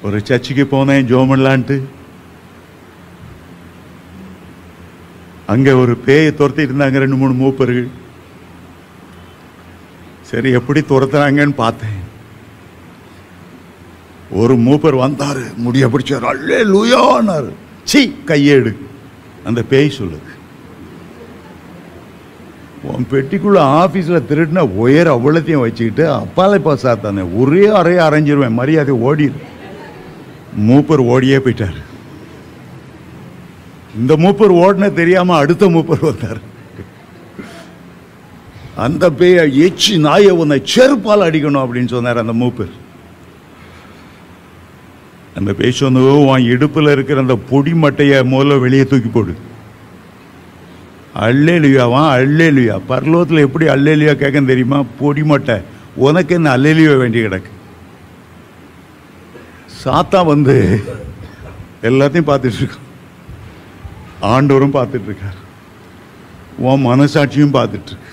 ஒரு சர்ச்சுக்கு போனேன் ஜெபம் பண்ணலான்ட்டு. அங்கே ஒரு பேயை துரத்திட்டு இருந்தாங்க 2-3 மூப்பர்கள். சரி எப்படி துரத்துறாங்கன்னு பார்த்தேன். ஒரு மூப்பர் வந்தாரு, முடிய பிடிச்சார், அல்லேலூயான்னாரு. சீ கையேடு, அந்த பேய் சொல்லுது, உன் பெட்டிக்குள்ள ஆஃபீஸில் திருடின உயர் அவ்வளோத்தையும் வச்சுக்கிட்டு அப்பாலே பாசா தானே ஒரே அறையை அரைஞ்சிருவேன், மரியாதை ஓடிடு. மூப்பர் ஓடியே போயிட்டார். இந்த மூப்பர் ஓடின தெரியாம அடுத்த மூப்பர் வந்தார். அந்த பேய எச்சி நாயை உன்னை செருப்பால் அடிக்கணும் அப்படின்னு சொன்னார் அந்த மூப்பர். அந்த பேய் சொன்னது, உன் இடுப்பில் இருக்கிற அந்த பொடி மட்டையை முதல்ல வெளியே தூக்கி போடு. அல்லேலுயாவா? அல்லேலுயா பரலோகத்தில் எப்படி அல்லேலுயா கேட்க தெரியுமா? பொடி மட்டை, உனக்கு என்ன அல்லேலுயா வேண்டி கிடக்கு. சாத்தா வந்து எல்லாத்தையும் பார்த்துட்டு இருக்கான், ஆண்டவரும் பார்த்துட்டு இருக்கார், உன் மனசாட்சியும் பார்த்துட்டு இருக்கு.